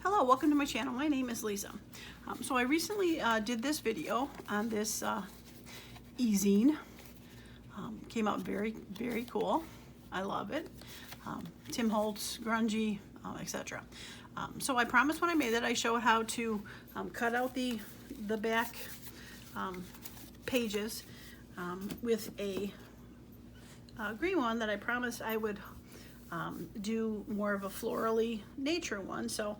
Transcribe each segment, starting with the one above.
Hello, welcome to my channel. My name is Lisa. So I recently did this video on this e-zine. Came out very, very cool. I love it. Tim Holtz, grungy, etc. So I promised when I made it, I showed how to cut out the back pages with a green one that I promised I would do more of a florally nature one. So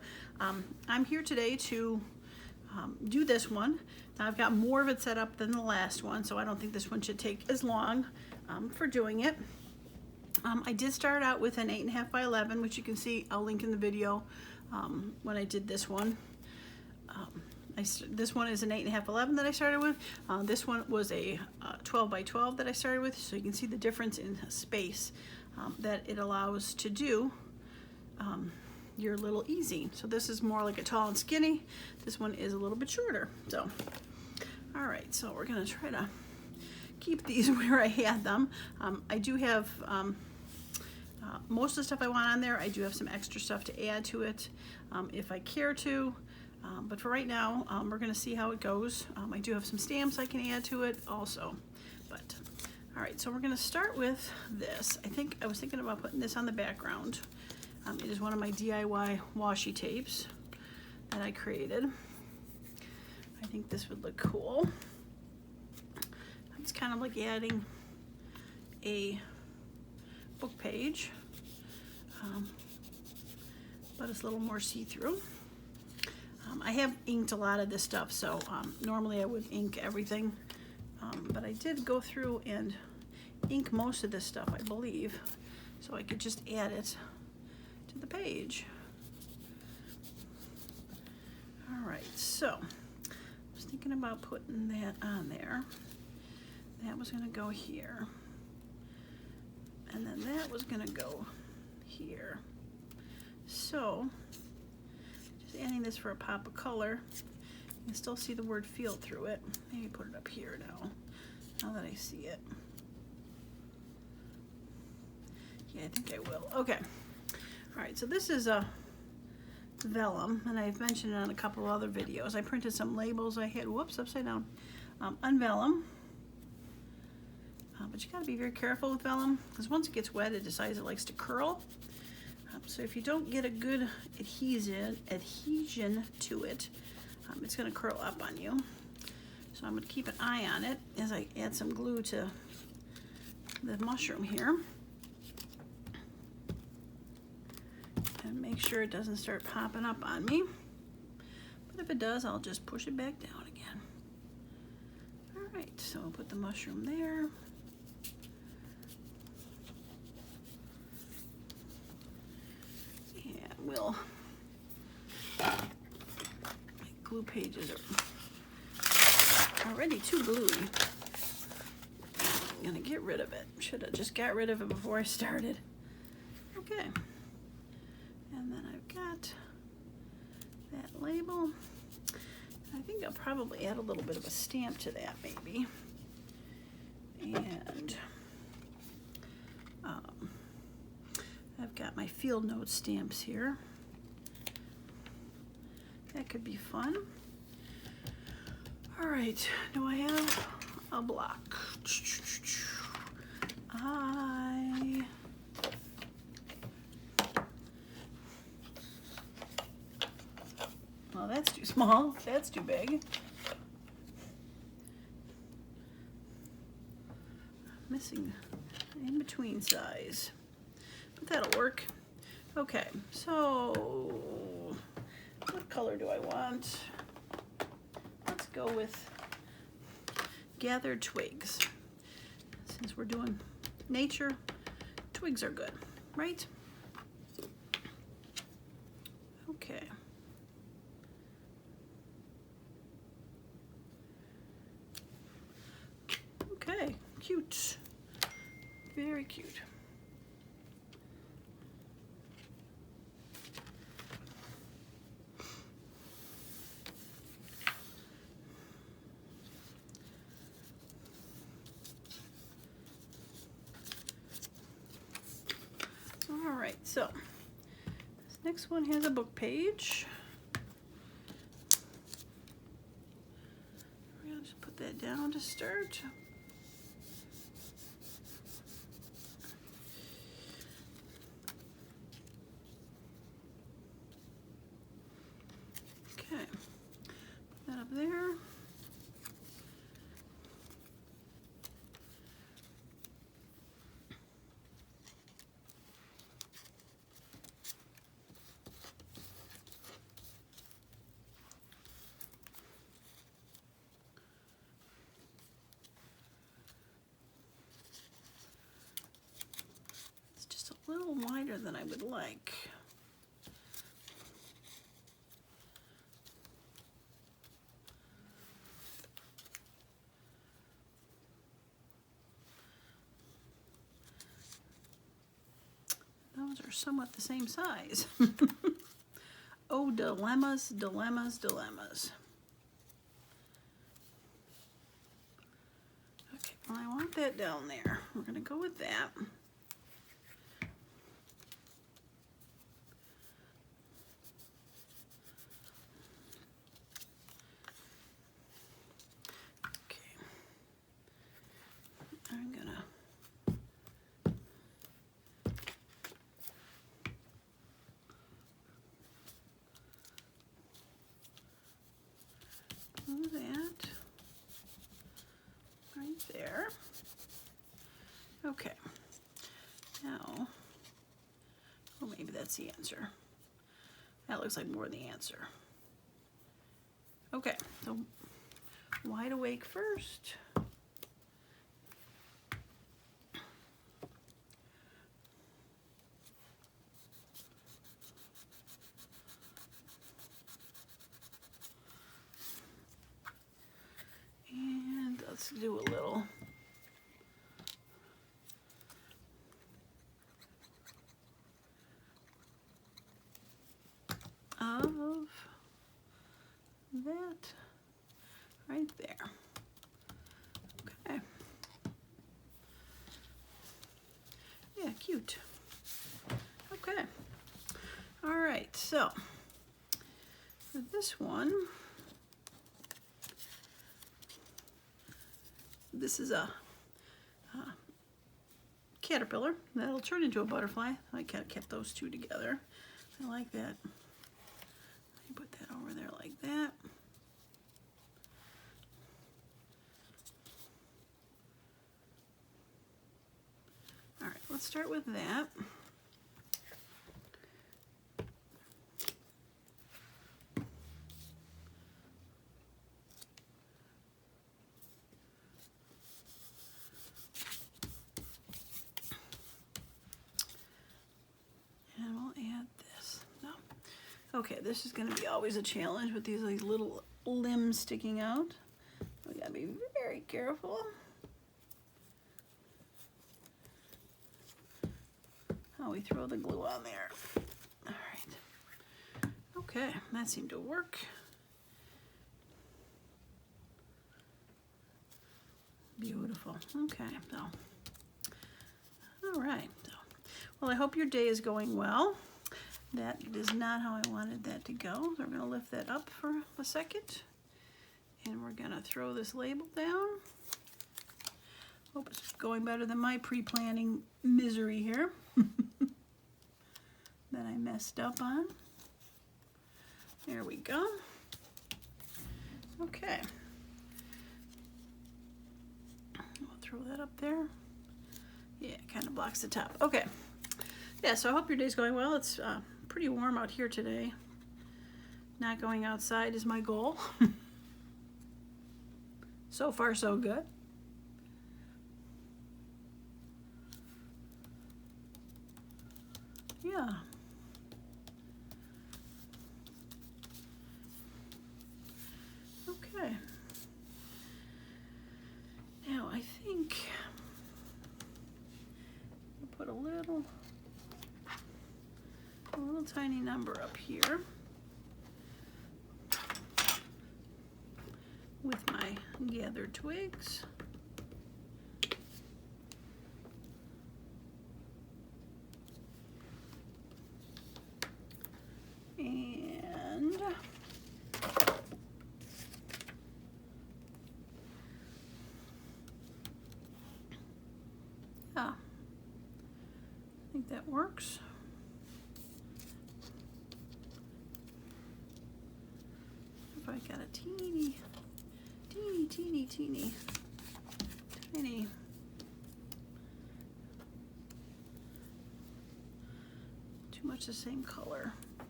I'm here today to do this one. Now I've got more of it set up than the last one, so I don't think this one should take as long for doing it. I did start out with an 8.5 by 11, which you can see, I'll link in the video when I did this one. This one is an 8.5 11 that I started with. This one was a 12 by 12 that I started with, so you can see the difference in space that it allows to do your little e-zine. So this is more like a tall and skinny. This one is a little bit shorter. So, all right, so we're gonna try to keep these where I had them. I do have most of the stuff I want on there. I do have some extra stuff to add to it if I care to. But for right now, we're gonna see how it goes. I do have some stamps I can add to it also. But all right, so we're gonna start with this. I was thinking about putting this on the background. It is one of my DIY washi tapes that I created. I think this would look cool. It's kind of like adding a book page, but it's a little more see-through. I have inked a lot of this stuff, so normally I would ink everything, but I did go through and ink most of this stuff, I believe, so I could just add it to the page. All right, so I was thinking about putting that on there. That was gonna go here, and then that was gonna go here. So just adding this for a pop of color. You can still see the word field through it. Maybe put it up here now that I see it. Yeah, I think I will. Okay. All right, so this is a vellum, and I've mentioned it on a couple of other videos. I printed some labels I had, whoops, upside down, on vellum. But you gotta be very careful with vellum, because once it gets wet, it decides it likes to curl. So if you don't get a good adhesion to it, it's gonna curl up on you. So I'm gonna keep an eye on it as I add some glue to the mushroom here. And make sure it doesn't start popping up on me. But if it does, I'll just push it back down again. All right, so I'll put the mushroom there. And we'll, my glue pages are already too gluey. I'm gonna get rid of it. Should have just got rid of it before I started. Okay. And then I've got that label. I think I'll probably add a little bit of a stamp to that, maybe. And I've got my field note stamps here. That could be fun. All right, do I have a block? Well, that's too small. That's too big. I'm missing in between size, but that'll work. Okay, so what color do I want? Let's go with gathered twigs. Since we're doing nature, twigs are good, right? Okay. Okay, cute. Very cute. All right, so this next one has a book page. I'll just put that down to start. Okay, put that up there. A little wider than I would like. Those are somewhat the same size. Oh, dilemmas, dilemmas, dilemmas. Okay, well, I want that down there. We're going to go with that. I'm gonna do that right there. Okay. Now, oh, maybe that's the answer. That looks like more the answer. Okay, so wide awake first. Let's do a little of that right there. Okay. Yeah, cute. Okay. All right, so for this one, this is a caterpillar that'll turn into a butterfly. I kind of kept those two together. I like that. Let me put that over there like that. All right, let's start with that. Okay, this is going to be always a challenge with these little limbs sticking out. We got to be very careful. How we throw the glue on there. All right. Okay, that seemed to work. Beautiful. Okay, so. All right. So, well, I hope your day is going well. That is not how I wanted that to go. So we're going to lift that up for a second. And we're going to throw this label down. Hope it's going better than my pre-planning misery here that I messed up on. There we go. Okay. I'll throw that up there. Yeah, it kind of blocks the top. Okay. Yeah, so I hope your day's going well. It's pretty warm out here today. Not going outside is my goal. So far, so good. Yeah. Okay. Now I think I'll put a little tiny number up here with my gathered twigs. And works. If I got a teeny too much the same color. I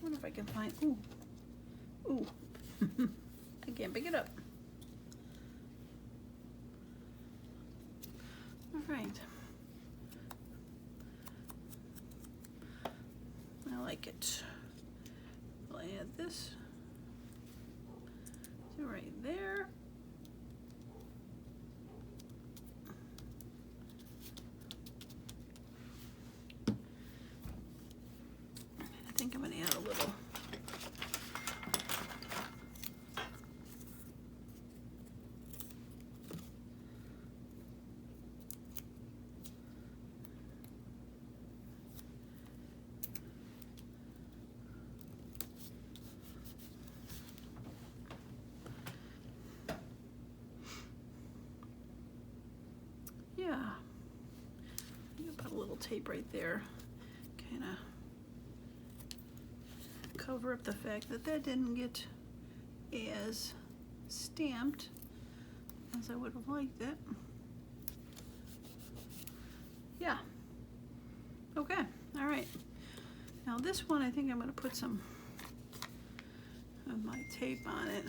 wonder if I can find, ooh, I can't pick it up. All right. I like it. I'll add this to right there. I think I'm going to add a little. Yeah, I'm gonna put a little tape right there, kind of cover up the fact that that didn't get as stamped as I would have liked it. Yeah, okay, all right. Now this one, I think I'm gonna put some of my tape on it.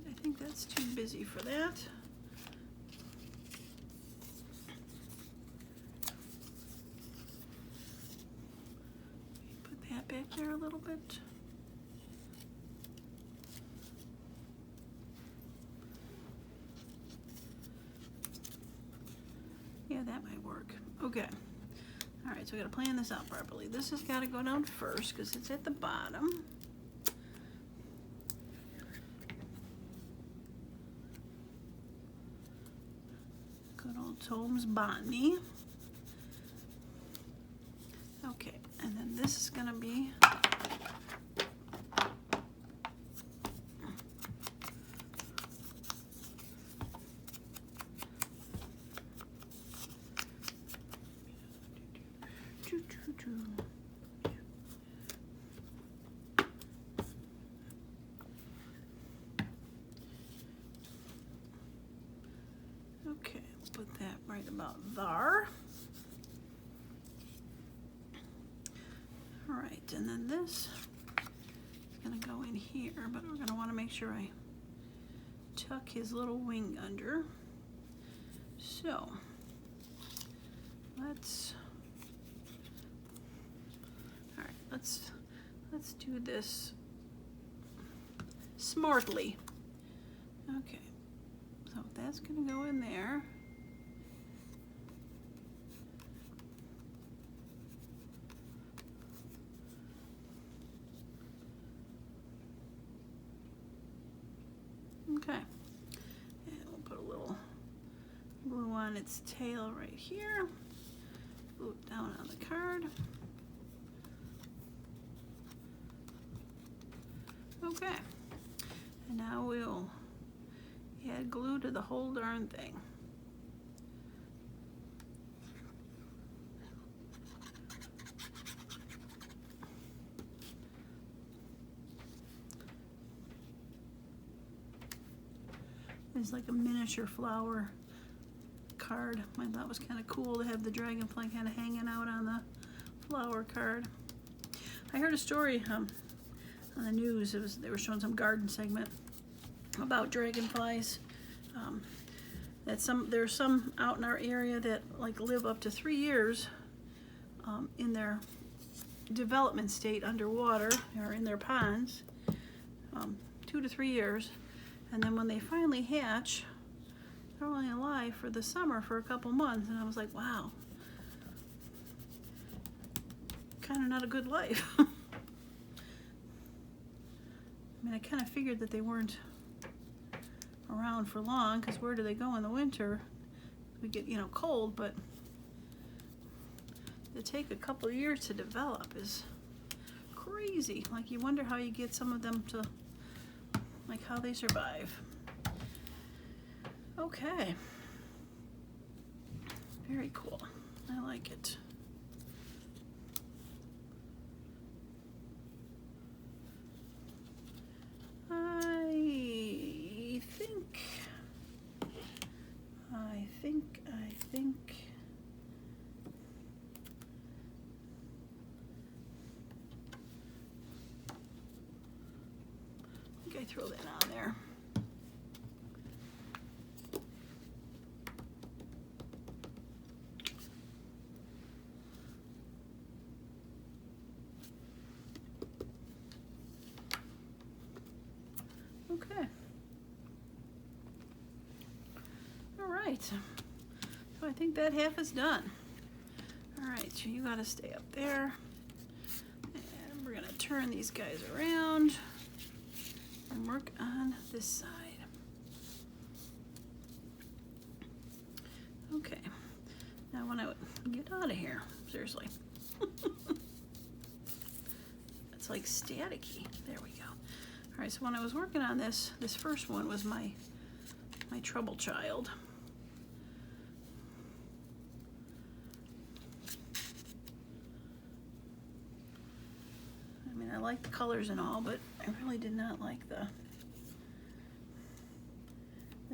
I think that's too busy for that. Put that back there a little bit. Yeah, that might work. Okay. All right, so we gotta plan this out properly. This has gotta go down first because it's at the bottom. Good old Tom's Botany. Okay, and then this is gonna be okay, put that right about there. All right, and then this is gonna go in here, but we're gonna wanna make sure I tuck his little wing under. So, let's do this smartly. Okay, so that's gonna go in there. Okay, and we'll put a little glue on its tail right here. Glue it down on the card. Okay, and now we'll add glue to the whole darn thing. It's like a miniature flower card. I thought it was kind of cool to have the dragonfly kind of hanging out on the flower card. I heard a story on the news. They were showing some garden segment about dragonflies. There's some out in our area that like live up to 3 years in their development state underwater or in their ponds, 2 to 3 years, and then when they finally hatch, they're only alive for the summer for a couple months. And I was like, wow, kind of not a good life. I mean, I kind of figured that they weren't around for long, because where do they go in the winter? We get, you know, cold, but they take a couple of years to develop is crazy. Like, you wonder how you get some of them to, like, how they survive. Okay. Very cool. I like it. I throw that on there. Okay. All right. So I think that half is done. All right, so you gotta stay up there. And we're gonna turn these guys around and work on this side. Okay. Now when I would get out of here, seriously. It's like staticky. There we go. All right, so when I was working on this first one was my trouble child. I mean, I like the colors and all, but I really did not like the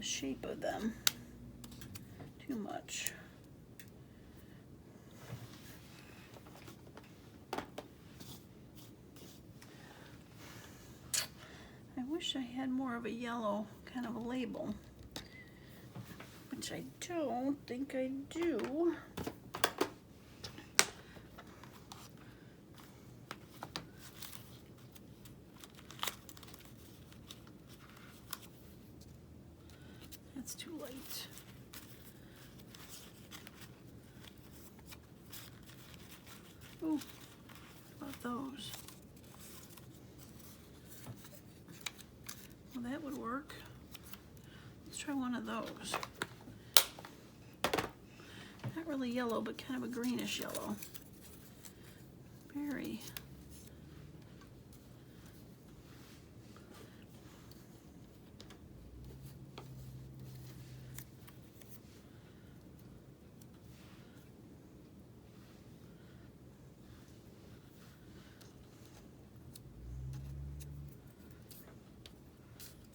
shape of them too much. I wish I had more of a yellow kind of a label, which I don't think I do. That's too light. Ooh, what about those? Well, that would work. Let's try one of those. Not really yellow, but kind of a greenish yellow. Very.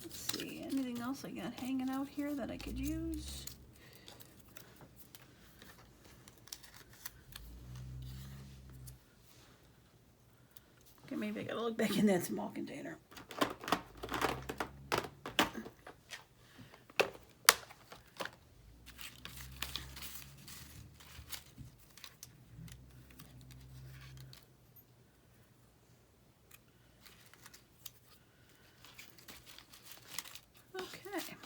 Let's see, anything else I got hanging out here that I could use? Okay, maybe I gotta look back in that small container. Okay.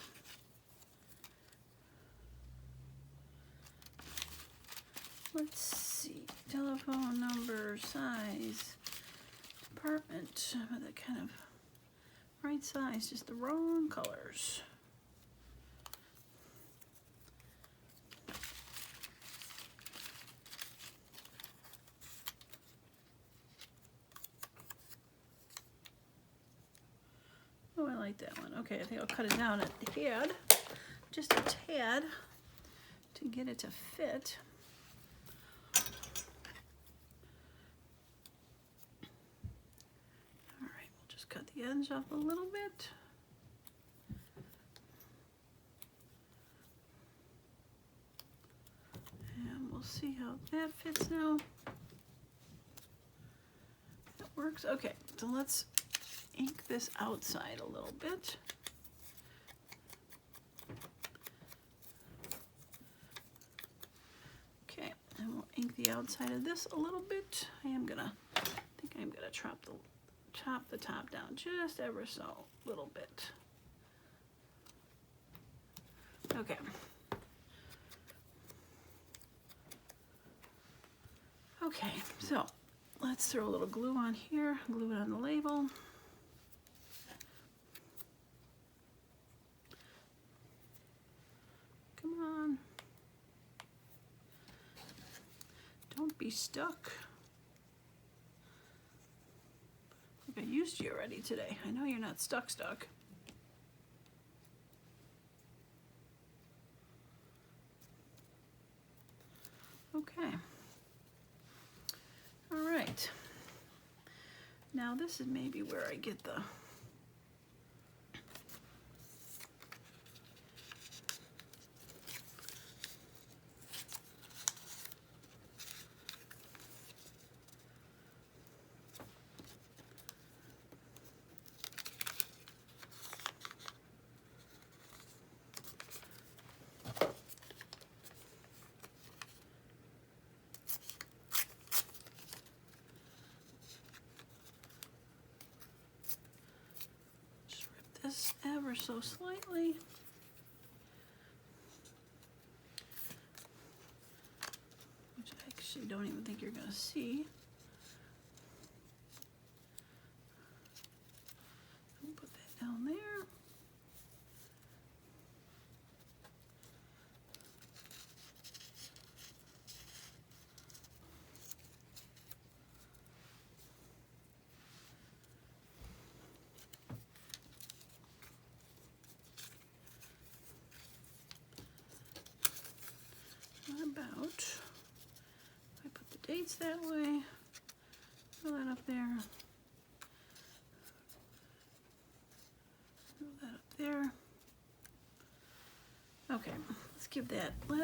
Let's see, telephone number, size, department, the kind of right size, just the wrong colors. Oh, I like that one. Okay, I think I'll cut it down a tad, just a tad, to get it to fit. All right, we'll just cut the ends off a little bit. And we'll see how that fits now. That works. Okay, so let's ink this outside a little bit. Okay, and we'll ink the outside of this a little bit. I think I'm gonna chop the top down just ever so little bit. Okay. Okay, so let's throw a little glue on here, glue it on the label. be stuck. I think I used you already today. I know you're not stuck. Okay. All right. Now this is maybe where I get the this ever so slightly. Which I actually don't even think you're going to see. I'll put that down there. About, I put the dates that way, throw that up there, throw that up there. Okay, let's give that, all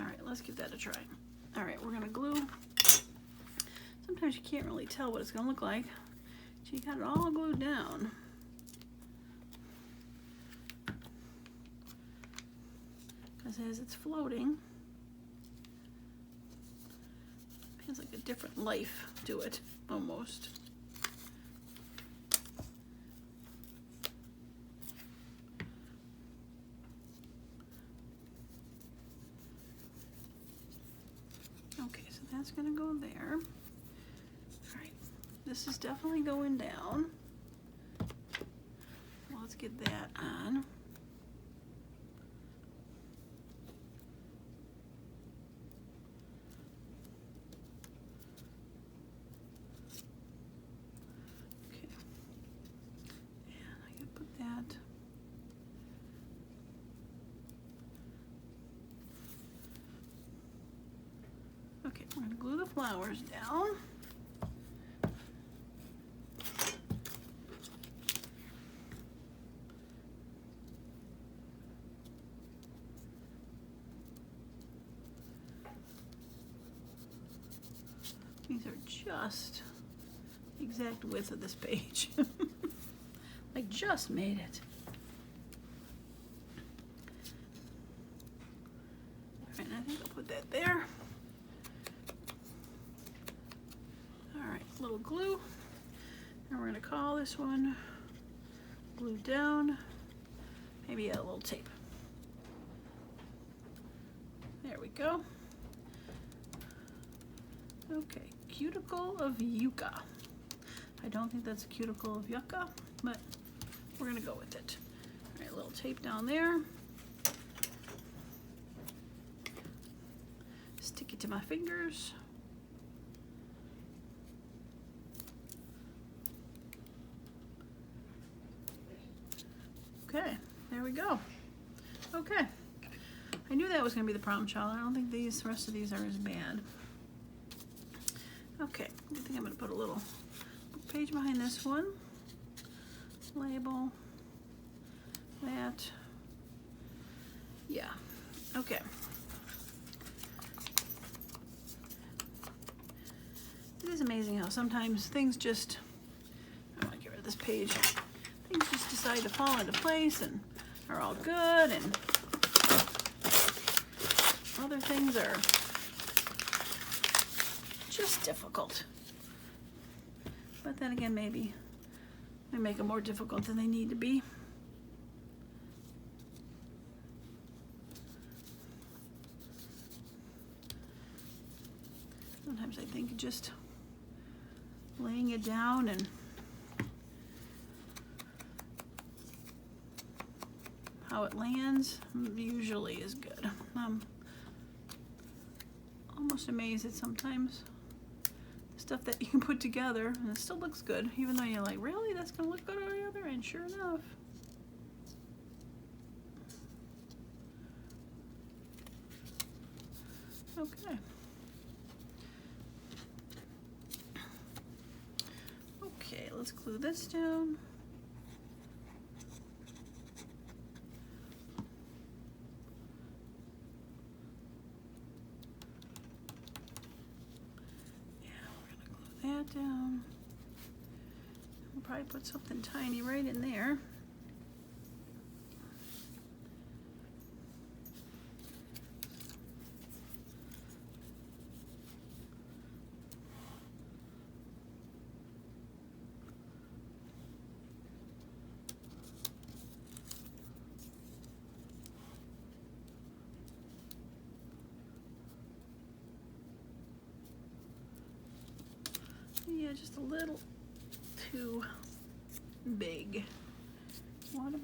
right, let's give that a try. All right, we're gonna glue. Sometimes you can't really tell what it's gonna look like. So you got it all glued down. Because as it's floating, it has like a different life to it, almost. Okay, so that's gonna go there. This is definitely going down. Well, let's get that on. Okay. And I can put that. Okay, we're going to glue the flowers down. These are just the exact width of this page. I just made it. All right, I think I'll put that there. All right, a little glue. And we're gonna call this one glue down. Maybe a little tape. There we go. Okay, cuticle of yucca. I don't think that's a cuticle of yucca, but we're gonna go with it. All right, a little tape down there. Stick it to my fingers. Okay, there we go. Okay, I knew that was gonna be the problem child. I don't think the rest of these are as bad. Okay, I think I'm going to put a little page behind this one. Label that. Yeah, okay. It is amazing how sometimes things just, I want to get rid of this page, things just decide to fall into place and are all good, and other things are just difficult. But then again, maybe I make them more difficult than they need to be. Sometimes I think just laying it down and how it lands usually is good. I'm almost amazed at sometimes the stuff that you can put together and it still looks good, even though you're like, really? That's gonna look good on the other end? Sure enough. Okay. Okay, let's glue this down. That down. We'll probably put something tiny right in there. Yeah, just a little too big. What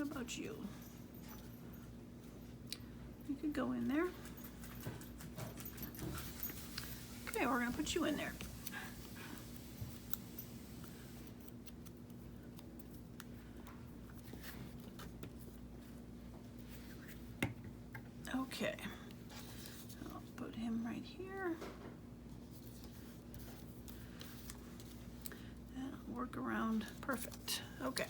about you? You could go in there. Okay, we're gonna put you in there. Okay, I'll put him right here. That'll work around perfect. Okay.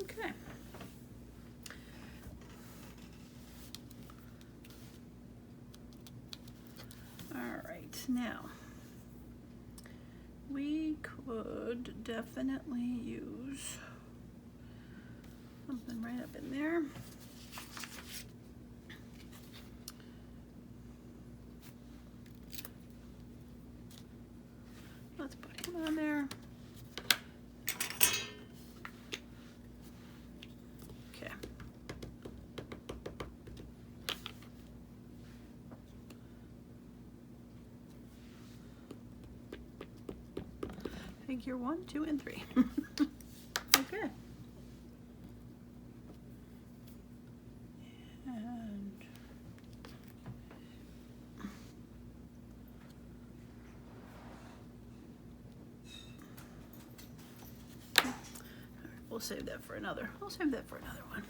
Okay. Now, we could definitely use something right up in there. Let's put him on there. Okay. Figure 1, 2, and 3. Okay. And we'll save that for another. I'll save that for another one.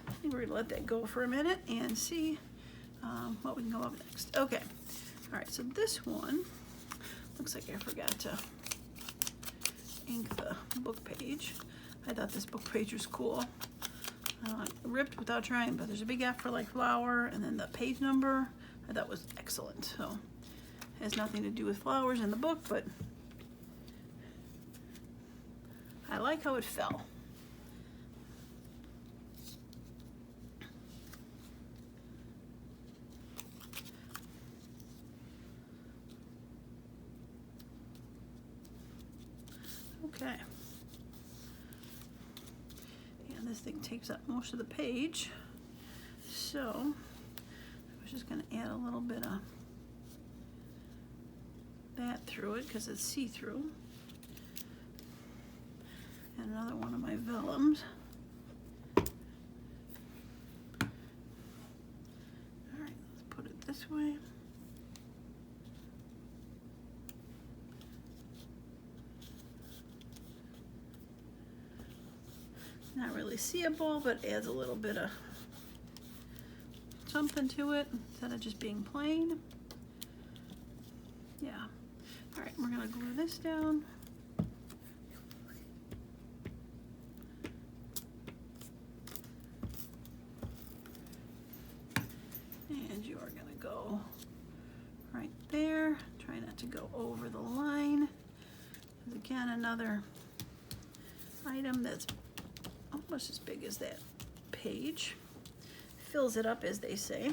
I think we're gonna let that go for a minute and see what we can go up next. Okay. All right. So this one looks like I forgot to ink the book page. I thought this book page was cool. Ripped without trying, but there's a big F for like flower, and then the page number I thought was excellent. So it has nothing to do with flowers in the book, but I like how it fell. Okay. And this thing takes up most of the page. So I was just going to add a little bit of that through it because it's see-through. And another one of my vellums. All right, let's put it this way. Not really seeable, but adds a little bit of something to it instead of just being plain. Yeah. All right, we're gonna glue this down. And you are gonna go right there. Try not to go over the line. Again, another item that's almost as big as that page. Fills it up, as they say.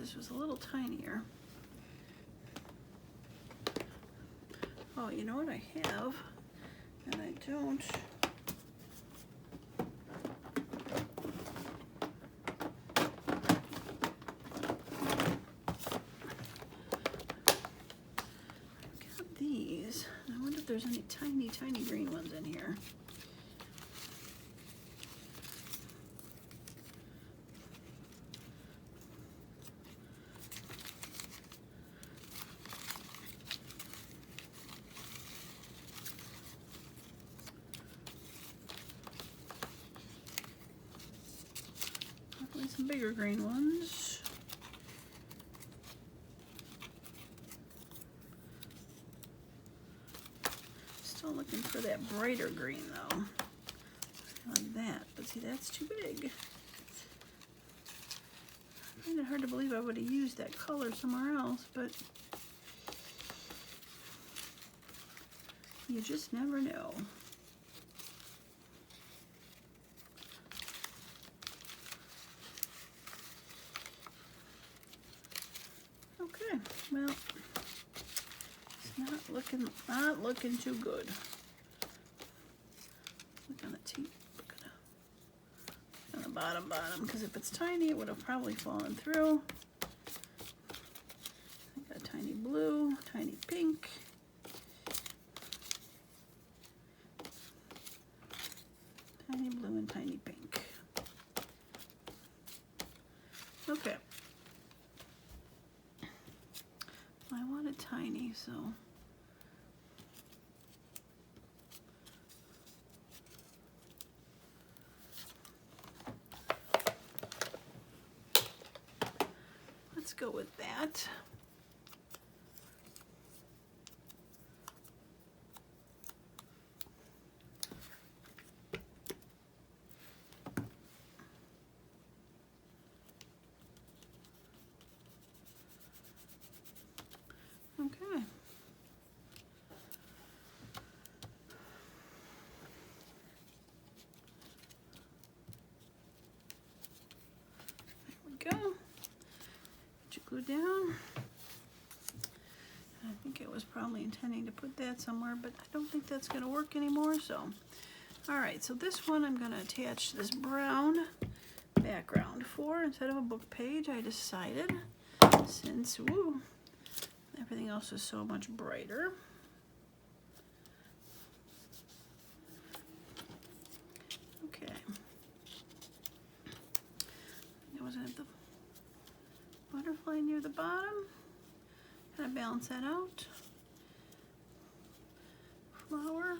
this was a little tinier. Oh, you know what I have, and I don't. I've got these. I wonder if there's any tiny, tiny green ones in here. Some bigger green ones. Still looking for that brighter green though. Like that, but see, that's too big. I find it hard to believe I would have used that color somewhere else, but you just never know. Okay, well, it's not looking too good. Look on the teeth, look on the bottom, because if it's tiny, it would have probably fallen through. I got a tiny blue, tiny pink. Tiny blue and tiny pink. Okay. I wanted tiny, so let's go with that. Okay. There we go. Get your glue down. I think it was probably intending to put that somewhere, but I don't think that's going to work anymore. So, all right. So this one I'm going to attach this brown background for instead of a book page. I decided, since everything else is so much brighter. Okay. I wasn't at the butterfly near the bottom. Kind of balance that out. Flower.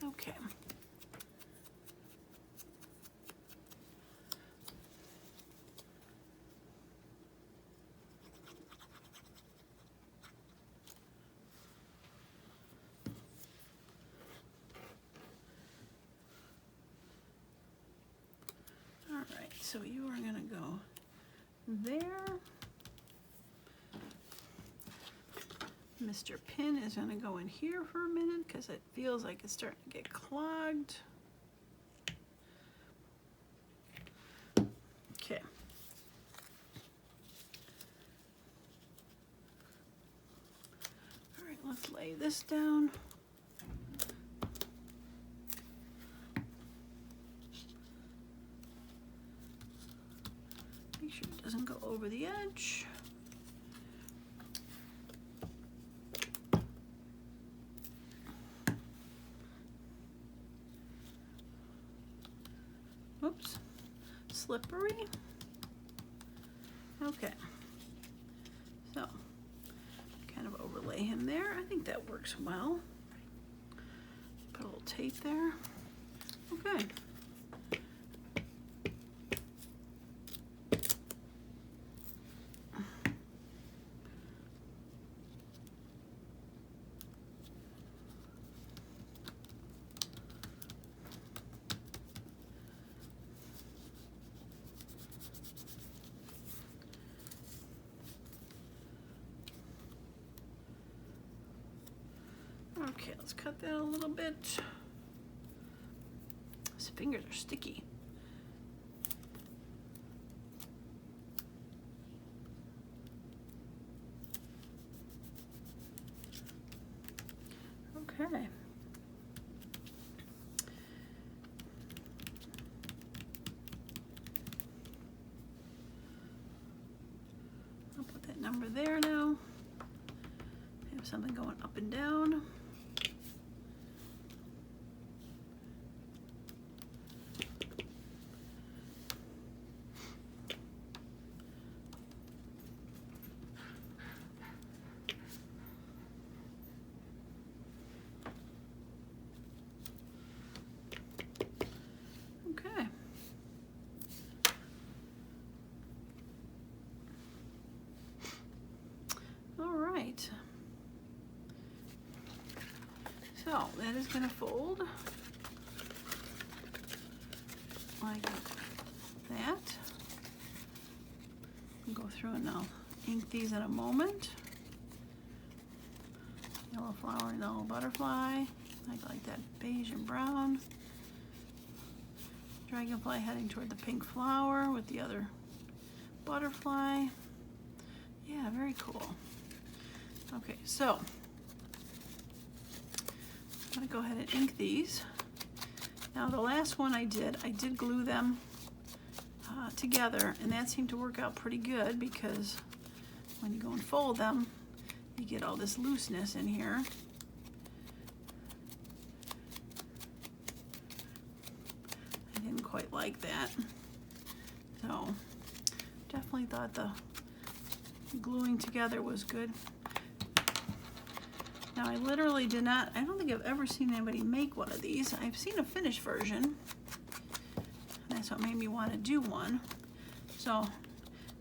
Okay. All right, so you are going to go there. Mr. Pin is going to go in here for a minute because it feels like it's starting to get clogged. Okay. All right, let's lay this down. Make sure it doesn't go over the edge. Oops, slippery. Okay, so kind of overlay him there. I think that works well. Put a little tape there. Okay. Okay, let's cut that a little bit. His fingers are sticky. Okay. I'll put that number there now. I have something going up and down. Okay. All right. So that is going to fold like that. I'll go through and I'll ink these in a moment. Yellow flower and yellow butterfly. I like that beige and brown. Dragonfly heading toward the pink flower with the other butterfly. Yeah, very cool. Okay, so I'm going to go ahead and ink these. Now the last one I did glue them together, and that seemed to work out pretty good because when you go and fold them, you get all this looseness in here. I didn't quite like that. So definitely thought the gluing together was good. Now I literally did not, I don't think I've ever seen anybody make one of these. I've seen a finished version. That's what made me want to do one. So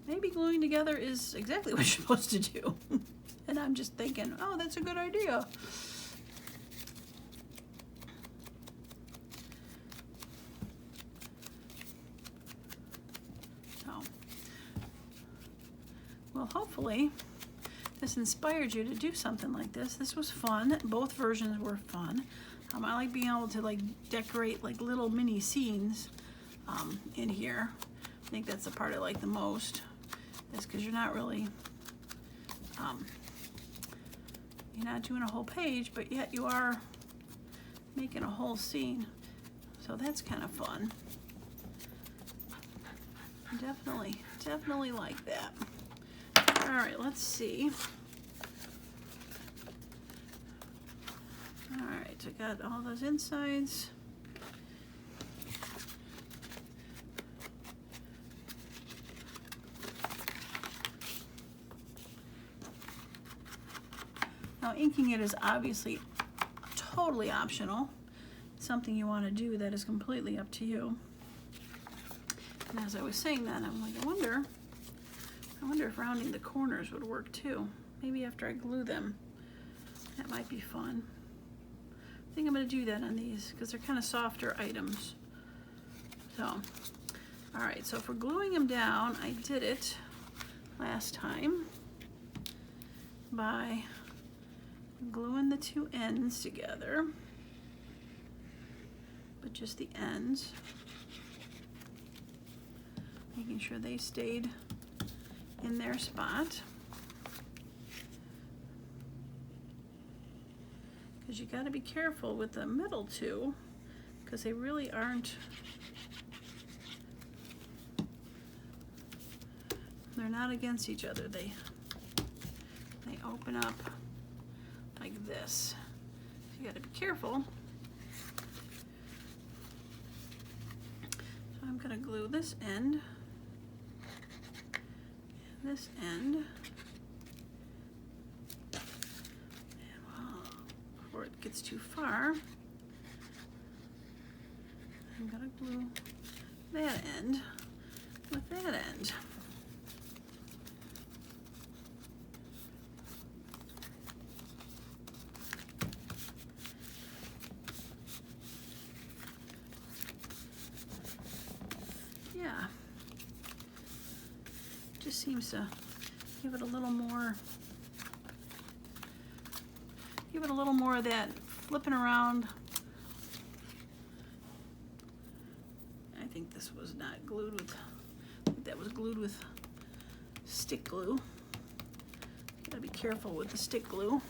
maybe gluing together is exactly what you're supposed to do. And I'm just thinking, oh, that's a good idea. So, well, hopefully this inspired you to do something like this. This was fun. Both versions were fun. I like being able to like decorate like little mini scenes in here. I think that's the part I like the most. Is because you're not really, you're not doing a whole page, but yet you are making a whole scene. So that's kind of fun. Definitely like that. All right, let's see. All right, I got all those insides. Now, inking it is obviously totally optional. It's something you want to do that is completely up to you. And as I was saying that, I'm like, I wonder if rounding the corners would work too. Maybe after I glue them, that might be fun. I think I'm going to do that on these because they're kind of softer items. So, all right, so for gluing them down, I did it last time by gluing the two ends together, but just the ends, making sure they stayed in their spot, because you got to be careful with the middle two because they really aren't, they're not against each other. They open up like this. So you got to be careful. So I'm going to glue this end and this end. And before it gets too far, I'm going to glue that end with that end. Yeah, just seems to give it a little more of that flipping around. I think this was not glued with, I think that was glued with stick glue. Gotta be careful with the stick glue.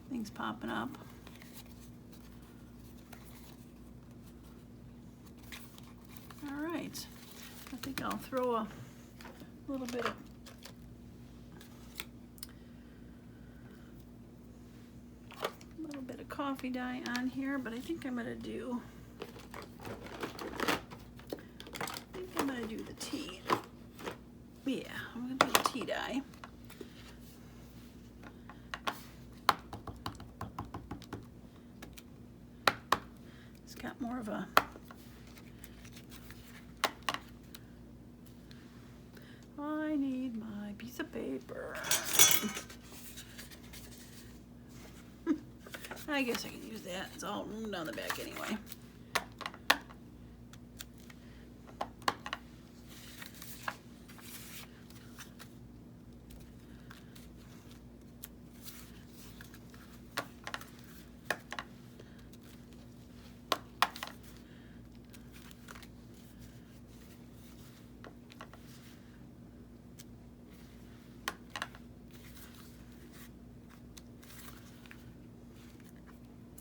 Things popping up. All right, I think I'll throw a little bit of coffee dye on here, but I think I'm gonna do the tea. Yeah, I'm gonna do the tea dye. It's got more of a I need my piece of paper. I guess I can use that. It's all room down the back anyway.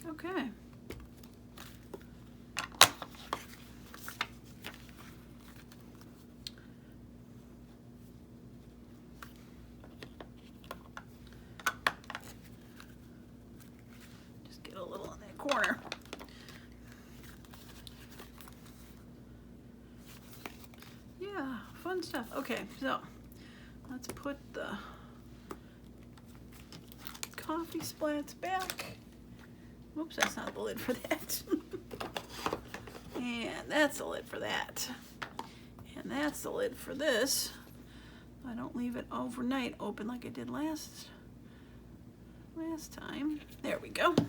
Okay. Just get a little in that corner. Yeah, fun stuff. Okay, so let's put the coffee splats back. Oops, that's not the lid for that. And that's the lid for that. And that's the lid for this. I don't leave it overnight open like I did last time. There we go. And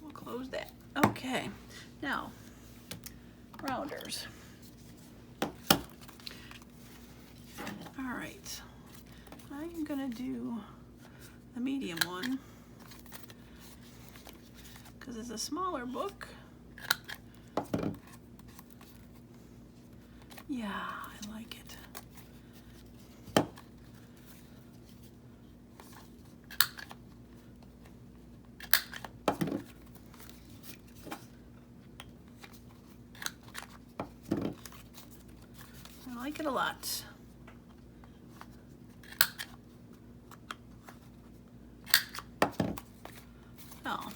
we'll close that. Okay, now, rounders. All right, I'm gonna do the medium one, because it's a smaller book. Yeah, I like it. I like it a lot. Oh.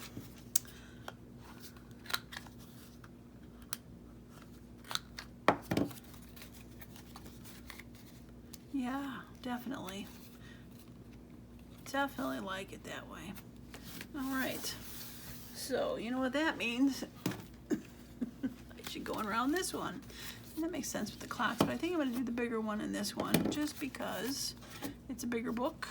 Yeah, definitely. Definitely like it that way. All right. So, you know what that means? I should go around this one. And that makes sense with the clocks, but I think I'm going to do the bigger one in this one just because it's a bigger book.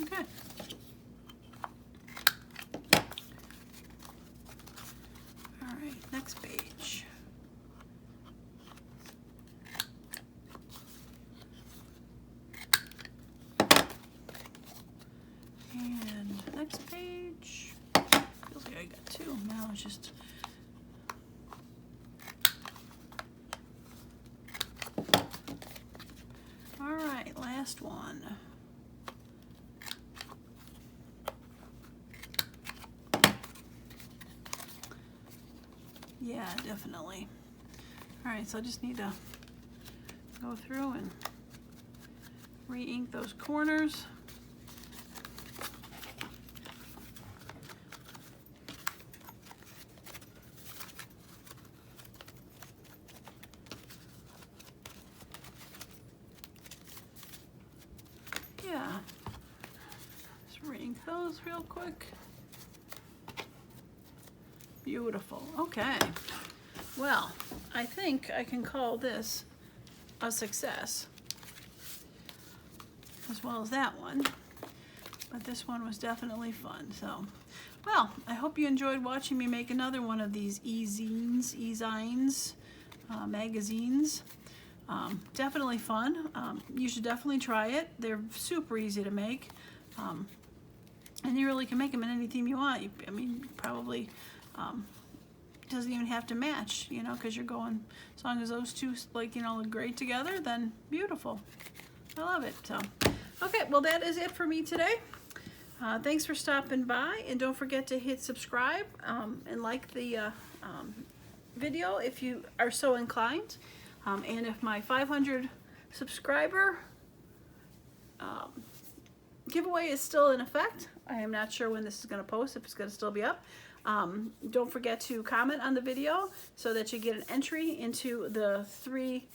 Okay. All right, next page. And next page. Feels like I got two. Now it's just all right, last one. Yeah, definitely. All right, so I just need to go through and re-ink those corners. Yeah, just re-ink those real quick. Beautiful. Okay. Well, I think I can call this a success, as well as that one. But this one was definitely fun. So, well, I hope you enjoyed watching me make another one of these e-zines, magazines. Definitely fun. You should definitely try it. They're super easy to make. And you really can make them in any theme you want. I mean, probably doesn't even have to match, you know, because you're going, as long as those two, like, you know, look great together, then beautiful. I love it. So, okay, well, that is it for me today. Thanks for stopping by, and don't forget to hit subscribe and like the video if you are so inclined. And if my 500 subscriber giveaway is still in effect, I am not sure when this is going to post, if it's going to still be up. Don't forget to comment on the video so that you get an entry into the three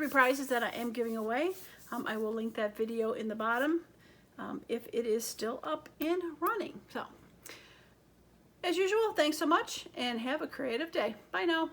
prizes that I am giving away. I will link that video in the bottom if it is still up and running. So, as usual, thanks so much and have a creative day. Bye now.